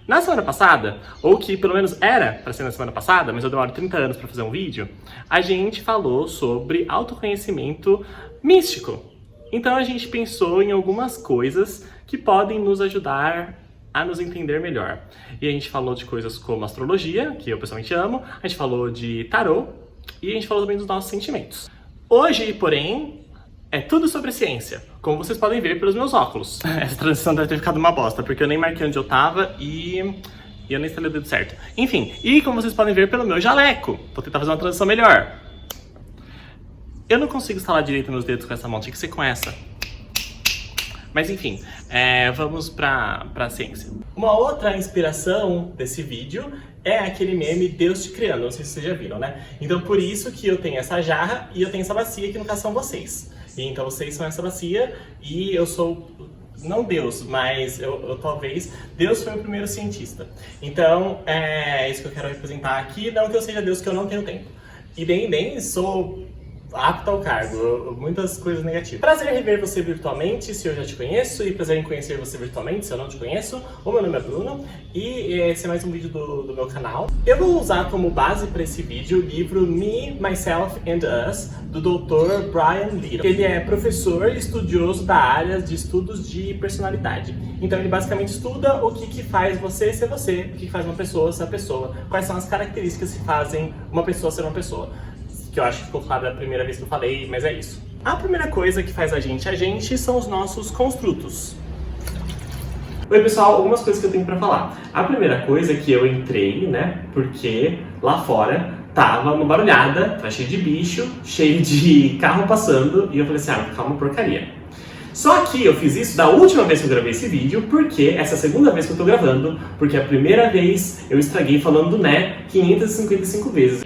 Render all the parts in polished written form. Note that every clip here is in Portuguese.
Na semana passada, ou que pelo menos era para ser na semana passada, mas eu demoro 30 anos para fazer um vídeo, a gente falou sobre autoconhecimento místico. Então a gente pensou em algumas coisas que podem nos ajudar a nos entender melhor. E a gente falou de coisas como astrologia, que eu pessoalmente amo, a gente falou de tarô e a gente falou também dos nossos sentimentos. Hoje, porém, é tudo sobre ciência, como vocês podem ver pelos meus óculos. Essa transição deve ter ficado uma bosta, porque eu nem marquei onde eu tava e eu nem instalei o dedo certo. Enfim, e como vocês podem ver pelo meu jaleco, vou tentar fazer uma transição melhor. Eu não consigo instalar direito meus dedos com essa mão, tinha que ser com essa. Mas enfim, vamos pra ciência. Uma outra inspiração desse vídeo é aquele meme Deus te criando, não sei se vocês já viram, né? Então por isso que eu tenho essa jarra e eu tenho essa bacia, que no caso são vocês. E então vocês são essa bacia e eu sou, não Deus, mas eu talvez, Deus foi o primeiro cientista. Então é isso que eu quero representar aqui, não que eu seja Deus, que eu não tenho tempo. E nem sou apto ao cargo, muitas coisas negativas. Prazer em rever você virtualmente, se eu já te conheço, e prazer em conhecer você virtualmente, se eu não te conheço. O meu nome é Bruno, e esse é mais um vídeo do meu canal. Eu vou usar como base para esse vídeo o livro Me, Myself and Us, do Dr. Brian Little. Ele é professor e estudioso da área de estudos de personalidade. Então ele basicamente estuda o que faz você ser você, o que faz uma pessoa ser a pessoa, quais são as características que fazem uma pessoa ser uma pessoa. Que eu acho que ficou claro da primeira vez que eu falei, mas é isso. A primeira coisa que faz a gente são os nossos construtos. Oi pessoal, algumas coisas que eu tenho pra falar. A primeira coisa é que eu entrei, né, porque lá fora tava uma barulhada, tava cheio de bicho, cheio de carro passando, e eu falei assim, vai ficar uma porcaria. Só que eu fiz isso da última vez que eu gravei esse vídeo, porque essa é a segunda vez que eu tô gravando, porque a primeira vez eu estraguei falando do né 555 vezes.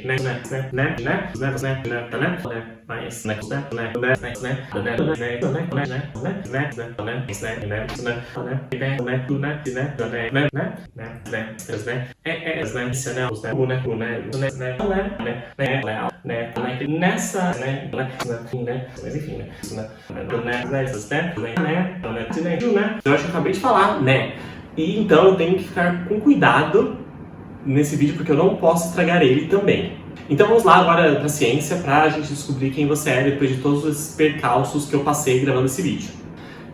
Eu acho que eu acabei de falar, né? E então eu tenho que ficar com cuidado nesse vídeo, porque eu não posso estragar ele também. Então vamos lá agora pra ciência, pra gente descobrir quem você é depois de todos os percalços que eu passei gravando esse vídeo.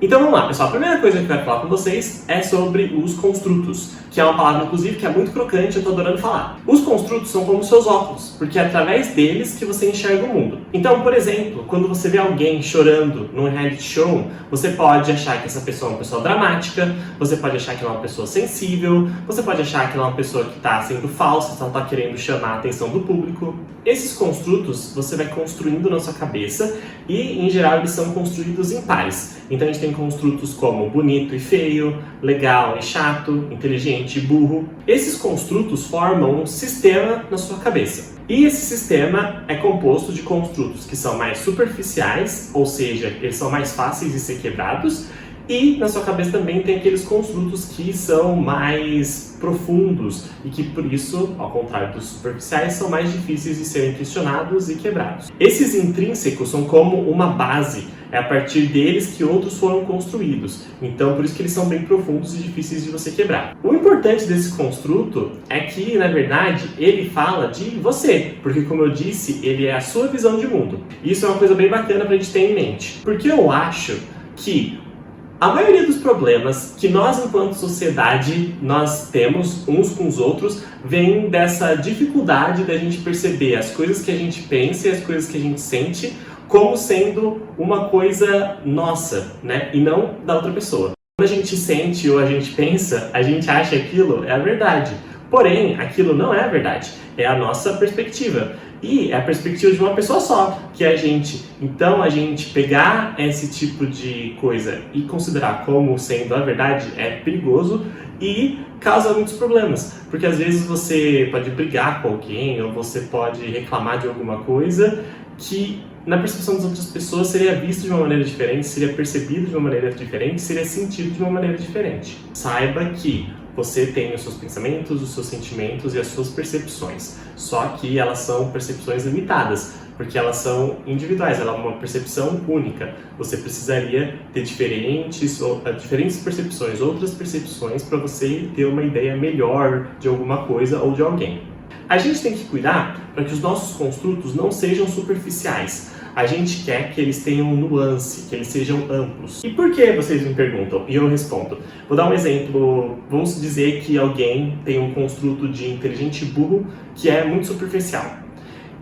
Então vamos lá, pessoal. A primeira coisa que eu quero falar com vocês é sobre os construtos, que é uma palavra, inclusive, que é muito crocante, eu tô adorando falar. Os construtos são como seus óculos, porque é através deles que você enxerga o mundo. Então, por exemplo, quando você vê alguém chorando num reality show, você pode achar que essa pessoa é uma pessoa dramática, você pode achar que ela é uma pessoa sensível, você pode achar que ela é uma pessoa que tá sendo falsa, que ela tá querendo chamar a atenção do público. Esses construtos você vai construindo na sua cabeça e, em geral, eles são construídos em pares. Então a gente tem construtos como bonito e feio, legal e chato, inteligente e burro. Esses construtos formam um sistema na sua cabeça. E esse sistema é composto de construtos que são mais superficiais, ou seja, eles são mais fáceis de ser quebrados, e na sua cabeça também tem aqueles construtos que são mais profundos e que, por isso, ao contrário dos superficiais, são mais difíceis de serem questionados e quebrados. Esses intrínsecos são como uma base, é a partir deles que outros foram construídos. Então, por isso que eles são bem profundos e difíceis de você quebrar. O importante desse construto é que, na verdade, ele fala de você, porque, como eu disse, ele é a sua visão de mundo. Isso é uma coisa bem bacana pra gente ter em mente. Porque eu acho que a maioria dos problemas que nós, enquanto sociedade, nós temos uns com os outros, vem dessa dificuldade da gente perceber as coisas que a gente pensa e as coisas que a gente sente como sendo uma coisa nossa, né? E não da outra pessoa. Quando a gente sente ou a gente pensa, a gente acha que aquilo é a verdade. Porém, aquilo não é a verdade. É a nossa perspectiva. E é a perspectiva de uma pessoa só, que é a gente. Então, a gente pegar esse tipo de coisa e considerar como sendo a verdade é perigoso e causa muitos problemas. Porque às vezes você pode brigar com alguém ou você pode reclamar de alguma coisa que, na percepção das outras pessoas, seria visto de uma maneira diferente, seria percebido de uma maneira diferente, seria sentido de uma maneira diferente. Saiba que você tem os seus pensamentos, os seus sentimentos e as suas percepções. Só que elas são percepções limitadas, porque elas são individuais, ela é uma percepção única. Você precisaria ter diferentes percepções, outras percepções para você ter uma ideia melhor de alguma coisa ou de alguém. A gente tem que cuidar para que os nossos construtos não sejam superficiais. A gente quer que eles tenham nuance, que eles sejam amplos. E por que, vocês me perguntam? E eu respondo. Vou dar um exemplo. Vamos dizer que alguém tem um construto de inteligente burro que é muito superficial.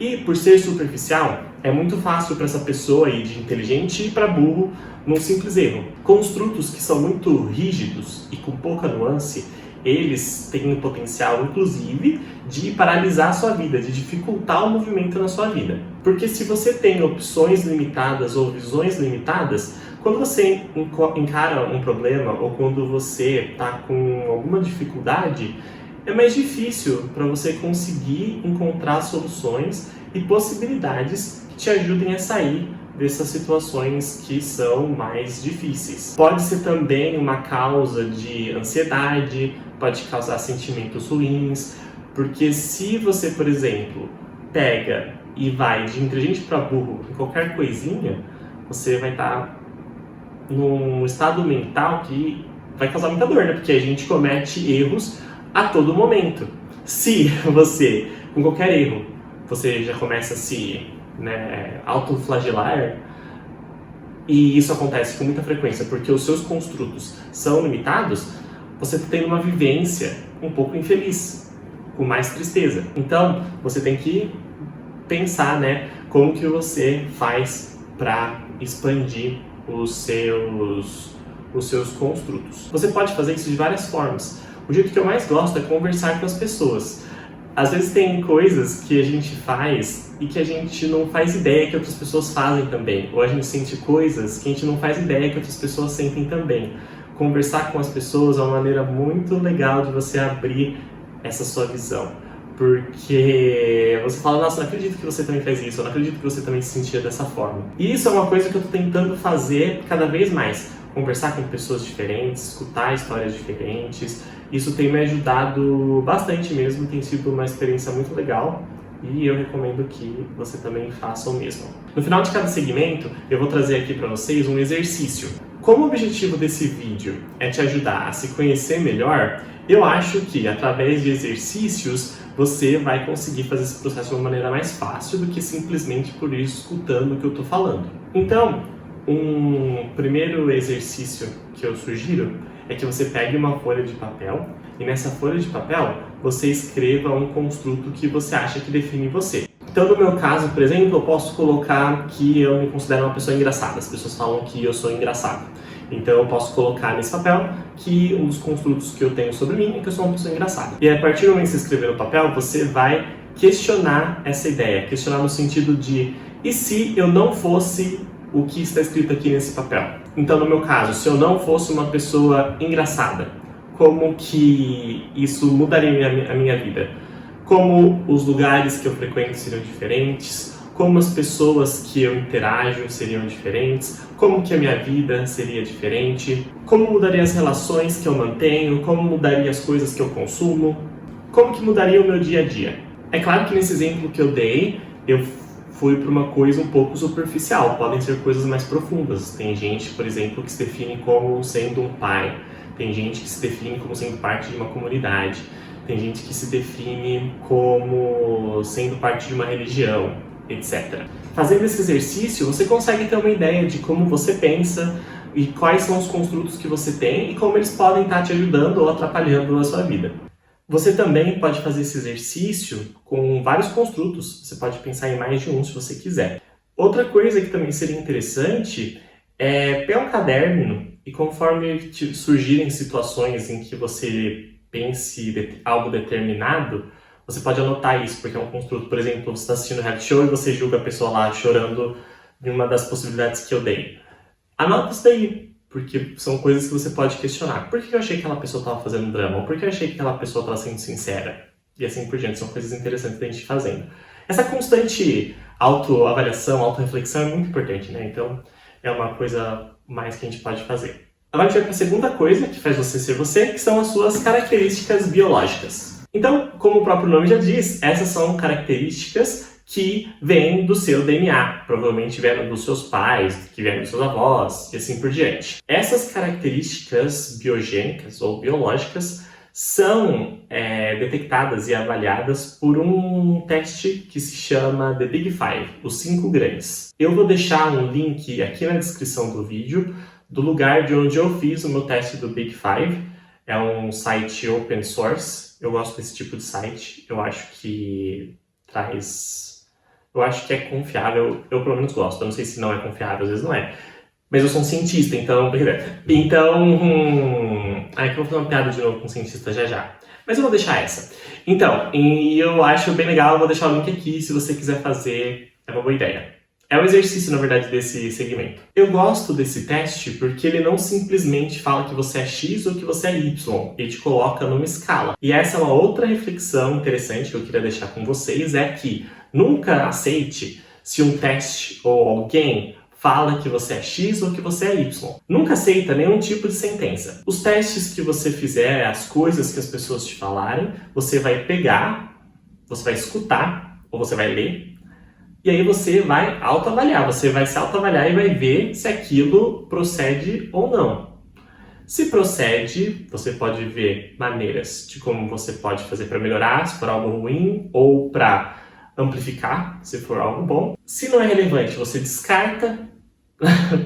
E por ser superficial, é muito fácil para essa pessoa ir de inteligente para burro num simples erro. Construtos que são muito rígidos e com pouca nuance, eles têm o potencial, inclusive, de paralisar a sua vida, de dificultar o movimento na sua vida. Porque se você tem opções limitadas ou visões limitadas, quando você encara um problema ou quando você está com alguma dificuldade, é mais difícil para você conseguir encontrar soluções e possibilidades que te ajudem a sair dessas situações que são mais difíceis. Pode ser também uma causa de ansiedade, pode causar sentimentos ruins, porque se você, por exemplo, pega e vai de inteligente para burro em qualquer coisinha, você vai estar num estado mental que vai causar muita dor, né? Porque a gente comete erros a todo momento. Se você, com qualquer erro, você já começa a se autoflagelar, e isso acontece com muita frequência porque os seus construtos são limitados, você está tendo uma vivência um pouco infeliz, com mais tristeza. Então, você tem que pensar, como que você faz para expandir os seus construtos. Você pode fazer isso de várias formas. O jeito que eu mais gosto é conversar com as pessoas. Às vezes tem coisas que a gente faz e que a gente não faz ideia que outras pessoas fazem também. Ou a gente sente coisas que a gente não faz ideia que outras pessoas sentem também. Conversar com as pessoas é uma maneira muito legal de você abrir essa sua visão. Porque você fala, nossa, não acredito que você também faz isso, eu não acredito que você também se sentia dessa forma. E isso é uma coisa que eu estou tentando fazer cada vez mais. Conversar com pessoas diferentes, escutar histórias diferentes. Isso tem me ajudado bastante mesmo, tem sido uma experiência muito legal e eu recomendo que você também faça o mesmo. No final de cada segmento, eu vou trazer aqui para vocês um exercício. Como o objetivo desse vídeo é te ajudar a se conhecer melhor, eu acho que através de exercícios você vai conseguir fazer esse processo de uma maneira mais fácil do que simplesmente por ir escutando o que eu estou falando. Então, um primeiro exercício que eu sugiro é que você pegue uma folha de papel e nessa folha de papel você escreva um construto que você acha que define você. Então, no meu caso, por exemplo, eu posso colocar que eu me considero uma pessoa engraçada. As pessoas falam que eu sou engraçado. Então, eu posso colocar nesse papel que um dos construtos que eu tenho sobre mim é que eu sou uma pessoa engraçada. E a partir do momento que você escrever no papel, você vai questionar essa ideia. Questionar no sentido de, e se eu não fosse o que está escrito aqui nesse papel? Então, no meu caso, se eu não fosse uma pessoa engraçada, como que isso mudaria a minha vida? Como os lugares que eu frequento seriam diferentes? Como as pessoas que eu interajo seriam diferentes? Como que a minha vida seria diferente? Como mudaria as relações que eu mantenho? Como mudaria as coisas que eu consumo? Como que mudaria o meu dia a dia? É claro que nesse exemplo que eu dei, eu fui para uma coisa um pouco superficial, podem ser coisas mais profundas. Tem gente, por exemplo, que se define como sendo um pai, tem gente que se define como sendo parte de uma comunidade, tem gente que se define como sendo parte de uma religião, etc. Fazendo esse exercício, você consegue ter uma ideia de como você pensa e quais são os construtos que você tem e como eles podem estar te ajudando ou atrapalhando na sua vida. Você também pode fazer esse exercício com vários construtos, você pode pensar em mais de um se você quiser. Outra coisa que também seria interessante é pegar um caderno e conforme surgirem situações em que você pense algo determinado, você pode anotar isso, porque é um construto. Por exemplo, você está assistindo um reality show e você julga a pessoa lá chorando em uma das possibilidades que eu dei. Anota isso daí, porque são coisas que você pode questionar. Por que eu achei que aquela pessoa estava fazendo drama? Ou por que eu achei que aquela pessoa estava sendo sincera? E assim por diante, são coisas interessantes da gente fazendo. Essa constante autoavaliação, autorreflexão é muito importante, né? Então, é uma coisa mais que a gente pode fazer. Agora a gente vai para a segunda coisa que faz você ser você, que são as suas características biológicas. Então, como o próprio nome já diz, essas são características que vêm do seu DNA, provavelmente vieram dos seus pais, que vieram dos seus avós e assim por diante. Essas características biogênicas ou biológicas são detectadas e avaliadas por um teste que se chama The Big Five, os 5 grandes. Eu vou deixar um link aqui na descrição do vídeo do lugar de onde eu fiz o meu teste do Big Five. É um site open source, eu gosto desse tipo de site, eu acho que é confiável, eu pelo menos gosto, eu não sei se não é confiável, às vezes não é. Mas eu sou um cientista, então... Aí que eu vou fazer uma piada de novo com cientista já já. Mas eu vou deixar essa. Então, e eu acho bem legal, eu vou deixar o link aqui, se você quiser fazer, é uma boa ideia. É um exercício, na verdade, desse segmento. Eu gosto desse teste porque ele não simplesmente fala que você é X ou que você é Y. Ele te coloca numa escala. E essa é uma outra reflexão interessante que eu queria deixar com vocês, é que nunca aceite se um teste ou alguém fala que você é X ou que você é Y. Nunca aceita nenhum tipo de sentença. Os testes que você fizer, as coisas que as pessoas te falarem, você vai pegar, você vai escutar, ou você vai ler, e aí você vai autoavaliar. Você vai se autoavaliar e vai ver se aquilo procede ou não. Se procede, você pode ver maneiras de como você pode fazer para melhorar, se for algo ruim, ou para amplificar, se for algo bom. Se não é relevante, você descarta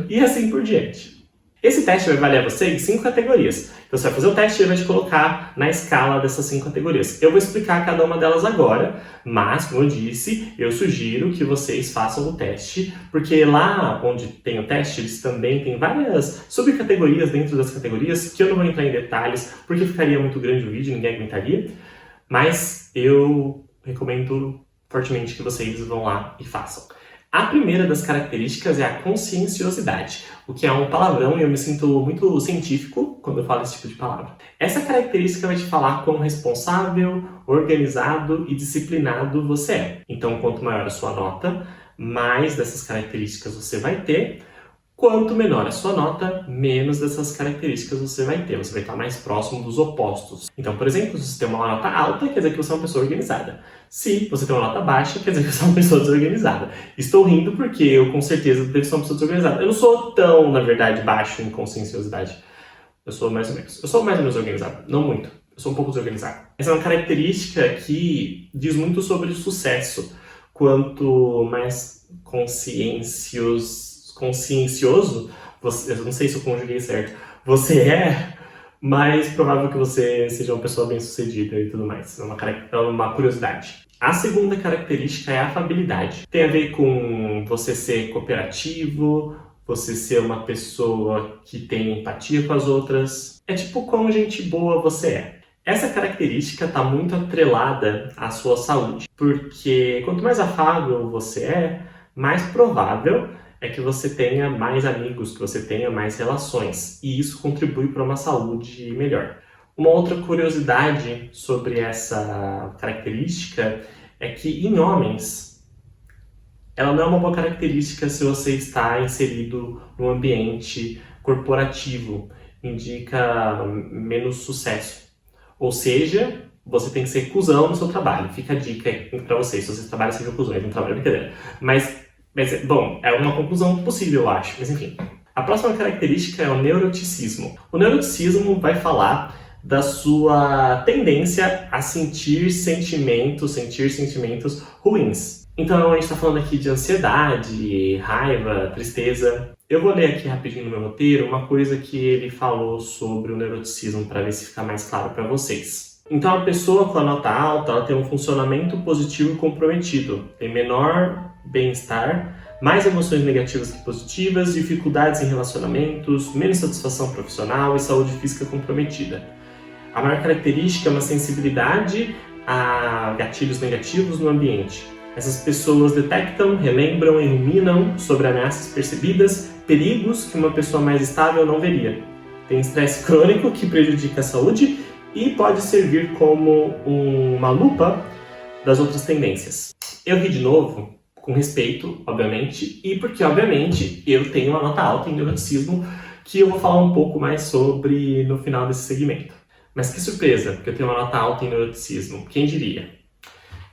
e assim por diante. Esse teste vai avaliar você em 5 categorias. Então você vai fazer o teste e ele vai te colocar na escala dessas 5 categorias. Eu vou explicar cada uma delas agora, mas, como eu disse, eu sugiro que vocês façam o teste, porque lá onde tem o teste, eles também têm várias subcategorias dentro das categorias, que eu não vou entrar em detalhes, porque ficaria muito grande o vídeo, ninguém aguentaria. Mas eu recomendo fortemente que vocês vão lá e façam. A primeira das características é a conscienciosidade, o que é um palavrão e eu me sinto muito científico quando eu falo esse tipo de palavra. Essa característica vai te falar quão responsável, organizado e disciplinado você é. Então, quanto maior a sua nota, mais dessas características você vai ter. Quanto menor a sua nota, menos dessas características você vai ter. Você vai estar mais próximo dos opostos. Então, por exemplo, se você tem uma nota alta, quer dizer que você é uma pessoa organizada. Se você tem uma nota baixa, quer dizer que você é uma pessoa desorganizada. Estou rindo porque eu, com certeza, devo ser uma pessoa desorganizada. Eu não sou tão, na verdade, baixo em conscienciosidade. Eu sou mais ou menos. Eu sou mais ou menos organizado. Não muito. Eu sou um pouco desorganizado. Essa é uma característica que diz muito sobre o sucesso. Quanto mais consciencioso, eu não sei se eu conjuguei certo, você é, mais provável que você seja uma pessoa bem-sucedida e tudo mais. É uma curiosidade. A segunda característica é a afabilidade. Tem a ver com você ser cooperativo, você ser uma pessoa que tem empatia com as outras. É tipo quão gente boa você é. Essa característica está muito atrelada à sua saúde, porque quanto mais afável você é, mais provável é que você tenha mais amigos, que você tenha mais relações, e isso contribui para uma saúde melhor. Uma outra curiosidade sobre essa característica é que em homens, ela não é uma boa característica se você está inserido num ambiente corporativo, indica menos sucesso. Ou seja, você tem que ser cuzão no seu trabalho. Fica a dica aí pra vocês, se vocês trabalham, sejam cuzões no trabalho, brincadeira. Mas, bom, é uma conclusão possível, eu acho. Mas enfim. A próxima característica é o neuroticismo. O neuroticismo vai falar da sua tendência a sentir sentimentos ruins. Então, a gente está falando aqui de ansiedade, raiva, tristeza. Eu vou ler aqui rapidinho no meu roteiro uma coisa que ele falou sobre o neuroticismo para ver se fica mais claro para vocês. Então, a pessoa com a nota alta, ela tem um funcionamento positivo e comprometido, tem menor bem-estar, mais emoções negativas que positivas, dificuldades em relacionamentos, menos satisfação profissional e saúde física comprometida. A maior característica é uma sensibilidade a gatilhos negativos no ambiente. Essas pessoas detectam, relembram e ruminam sobre ameaças percebidas, perigos que uma pessoa mais estável não veria. Tem estresse crônico que prejudica a saúde e pode servir como uma lupa das outras tendências. Eu ri de novo, com respeito, obviamente, e porque, obviamente, eu tenho uma nota alta em neuroticismo que eu vou falar um pouco mais sobre no final desse segmento. Mas que surpresa, porque eu tenho uma nota alta em neuroticismo, quem diria?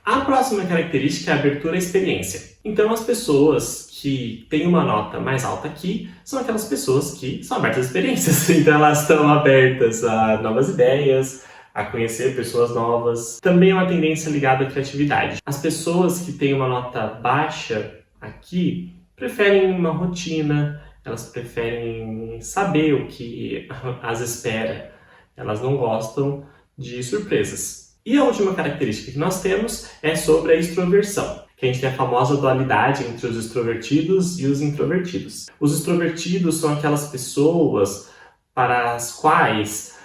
A próxima característica é a abertura à experiência. Então, as pessoas que têm uma nota mais alta aqui são aquelas pessoas que são abertas a experiências. Então, elas estão abertas a novas ideias, a conhecer pessoas novas. Também é uma tendência ligada à criatividade. As pessoas que têm uma nota baixa aqui preferem uma rotina, elas preferem saber o que as espera. Elas não gostam de surpresas. E a última característica que nós temos é sobre a extroversão, que a gente tem a famosa dualidade entre os extrovertidos e os introvertidos. Os extrovertidos são aquelas pessoas para as quais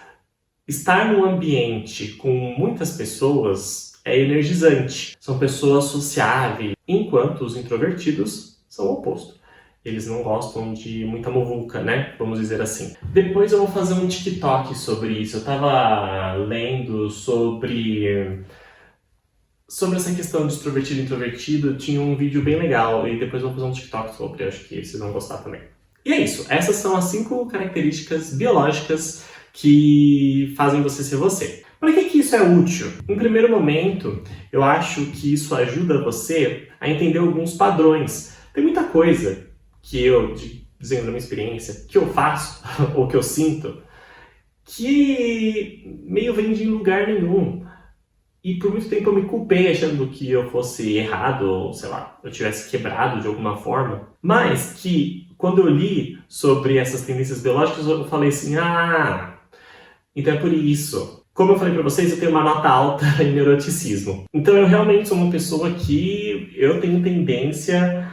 estar num ambiente com muitas pessoas é energizante. São pessoas sociáveis, enquanto os introvertidos são o oposto. Eles não gostam de muita muvuca, né? Vamos dizer assim. Depois eu vou fazer um TikTok sobre isso. Eu tava lendo sobre essa questão de extrovertido e introvertido. Tinha um vídeo bem legal e depois eu vou fazer um TikTok sobre. Eu acho que vocês vão gostar também. E é isso. Essas são as 5 características biológicas que fazem você ser você. Para que isso é útil? Em primeiro momento, eu acho que isso ajuda você a entender alguns padrões. Tem muita coisa que eu, dizendo da minha experiência, que eu faço ou que eu sinto, que meio vem de lugar nenhum. E por muito tempo eu me culpei achando que eu fosse errado, ou sei lá, eu tivesse quebrado de alguma forma. Mas que quando eu li sobre essas tendências biológicas, eu falei assim, então é por isso. Como eu falei pra vocês, eu tenho uma nota alta em neuroticismo. Então eu realmente sou uma pessoa que eu tenho tendência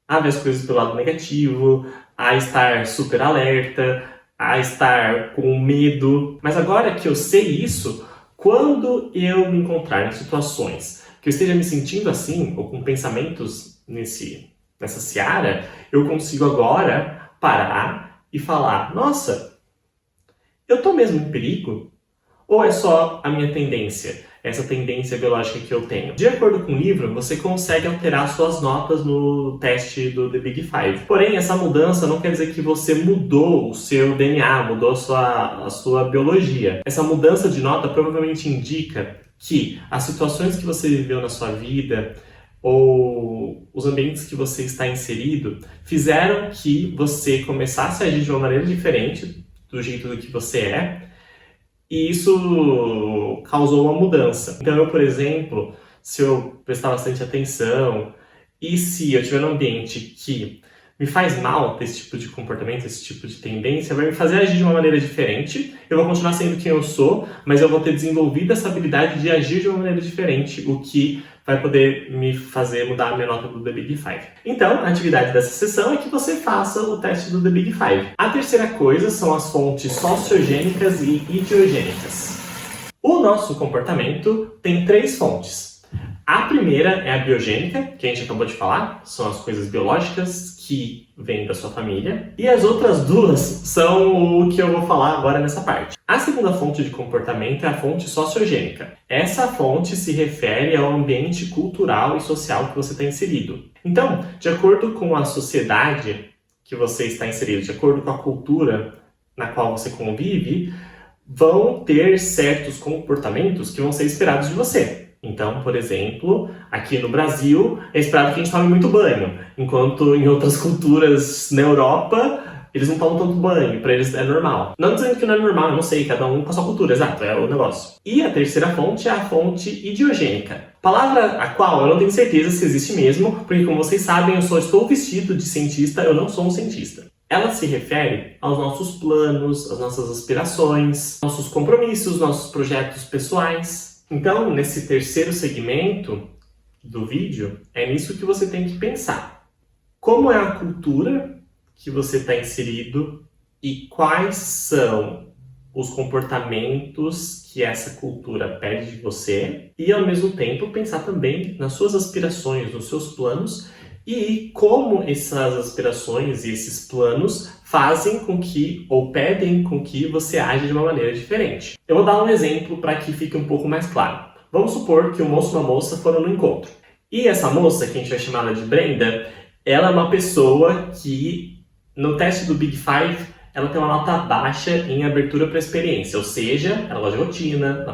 a ver as coisas pelo lado negativo, a estar super alerta, a estar com medo. Mas agora que eu sei isso, quando eu me encontrar em situações que eu esteja me sentindo assim, ou com pensamentos nessa seara, eu consigo agora parar e falar, nossa, eu tô mesmo em perigo? Ou é só a minha tendência? Essa tendência biológica que eu tenho. De acordo com o livro, você consegue alterar suas notas no teste do The Big Five. Porém, essa mudança não quer dizer que você mudou o seu DNA, mudou a sua biologia. Essa mudança de nota provavelmente indica que as situações que você viveu na sua vida ou os ambientes que você está inserido fizeram que você começasse a agir de uma maneira diferente do jeito do que você é. E isso causou uma mudança. Então eu, por exemplo, se eu prestar bastante atenção e se eu estiver num ambiente que me faz mal ter esse tipo de comportamento, esse tipo de tendência, vai me fazer agir de uma maneira diferente. Eu vou continuar sendo quem eu sou, mas eu vou ter desenvolvido essa habilidade de agir de uma maneira diferente, o que vai poder me fazer mudar a minha nota do The Big Five. Então, a atividade dessa sessão é que você faça o teste do The Big Five. A terceira coisa são as fontes sociogênicas e idiogênicas. O nosso comportamento tem 3 fontes. A primeira é a biogênica, que a gente acabou de falar, são as coisas biológicas que vêm da sua família. E as outras 2 são o que eu vou falar agora nessa parte. A segunda fonte de comportamento é a fonte sociogênica. Essa fonte se refere ao ambiente cultural e social que você está inserido. Então, de acordo com a sociedade que você está inserido, de acordo com a cultura na qual você convive, vão ter certos comportamentos que vão ser esperados de você. Então, por exemplo, aqui no Brasil é esperado que a gente tome muito banho, enquanto em outras culturas na Europa eles não tomam tanto banho, para eles é normal. Não dizendo que não é normal, eu não sei, cada um com a sua cultura, exato, é o negócio. E a terceira fonte é a fonte idiogênica. Palavra a qual eu não tenho certeza se existe mesmo, porque como vocês sabem, eu só estou vestido de cientista, eu não sou um cientista. Ela se refere aos nossos planos, às nossas aspirações, nossos compromissos, nossos projetos pessoais. Então, nesse terceiro segmento do vídeo, é nisso que você tem que pensar. Como é a cultura que você está inserido e quais são os comportamentos que essa cultura pede de você e, ao mesmo tempo, pensar também nas suas aspirações, nos seus planos e como essas aspirações e esses planos fazem com que, ou pedem com que você age de uma maneira diferente. Eu vou dar um exemplo para que fique um pouco mais claro. Vamos supor que um moço e uma moça foram no encontro. E essa moça, que a gente vai chamar ela de Brenda, ela é uma pessoa que, no teste do Big Five, ela tem uma nota baixa em abertura para experiência, ou seja, ela gosta de rotina,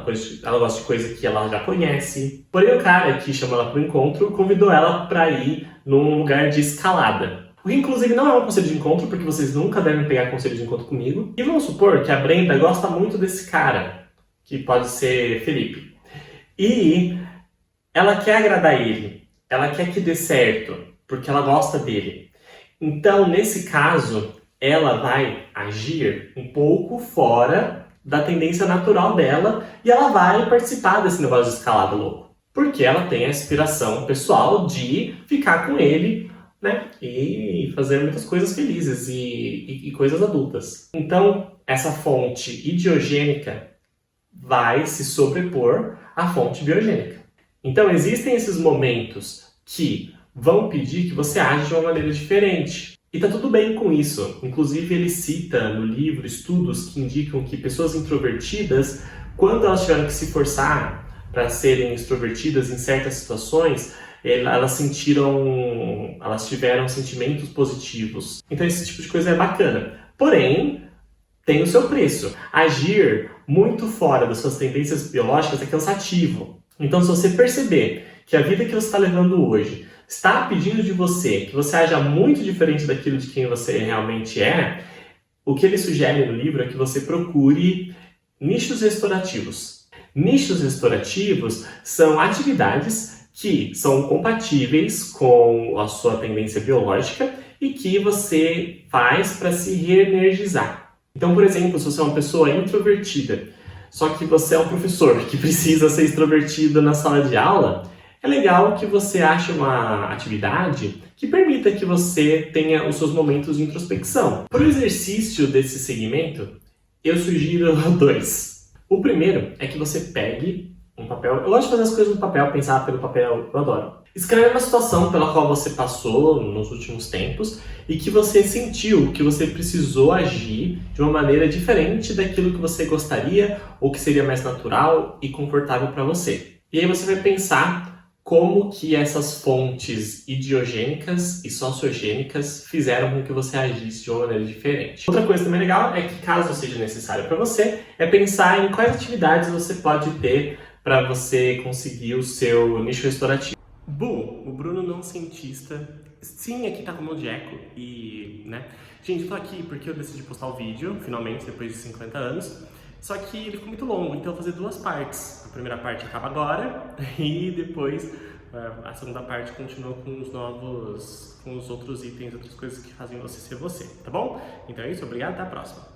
ela gosta de coisa que ela já conhece. Porém, o cara que chamou ela para o encontro convidou ela para ir num lugar de escalada. O que, inclusive, não é um conselho de encontro, porque vocês nunca devem pegar conselho de encontro comigo. E vamos supor que a Brenda gosta muito desse cara, que pode ser Felipe. E ela quer agradar ele, ela quer que dê certo, porque ela gosta dele. Então, nesse caso, ela vai agir um pouco fora da tendência natural dela e ela vai participar desse negócio de escalada louco. Porque ela tem a aspiração pessoal de ficar com ele, né? E fazer muitas coisas felizes e coisas adultas. Então, essa fonte idiogênica vai se sobrepor à fonte biogênica. Então, existem esses momentos que vão pedir que você age de uma maneira diferente. E tá tudo bem com isso. Inclusive, ele cita no livro estudos que indicam que pessoas introvertidas, quando elas tiveram que se forçar para serem extrovertidas em certas situações, elas tiveram sentimentos positivos. Então, esse tipo de coisa é bacana. Porém, tem o seu preço. Agir muito fora das suas tendências biológicas é cansativo. Então, se você perceber que a vida que você está levando hoje está pedindo de você que você haja muito diferente daquilo de quem você realmente é, o que ele sugere no livro é que você procure nichos restaurativos. Nichos restaurativos são atividades que são compatíveis com a sua tendência biológica e que você faz para se reenergizar. Então, por exemplo, se você é uma pessoa introvertida, só que você é um professor que precisa ser extrovertido na sala de aula, é legal que você ache uma atividade que permita que você tenha os seus momentos de introspecção. Para o exercício desse segmento, eu sugiro 2. O primeiro é que você pegue um papel. Eu gosto de fazer as coisas no papel, pensar pelo papel, eu adoro. Escreve uma situação pela qual você passou nos últimos tempos e que você sentiu que você precisou agir de uma maneira diferente daquilo que você gostaria ou que seria mais natural e confortável para você. E aí você vai pensar como que essas fontes idiogênicas e sociogênicas fizeram com que você agisse de uma maneira diferente. Outra coisa também legal é que, caso seja necessário para você, é pensar em quais atividades você pode ter para você conseguir o seu nicho restaurativo. Bu, o Bruno não cientista, sim, aqui tá como o Jeco e, né? Gente, eu tô aqui porque eu decidi postar o vídeo, finalmente, depois de 50 anos. Só que ele ficou muito longo, então eu vou fazer 2 partes. A primeira parte acaba agora e depois a segunda parte continua com os outros itens, outras coisas que fazem você ser você, tá bom? Então é isso, obrigado, até a próxima.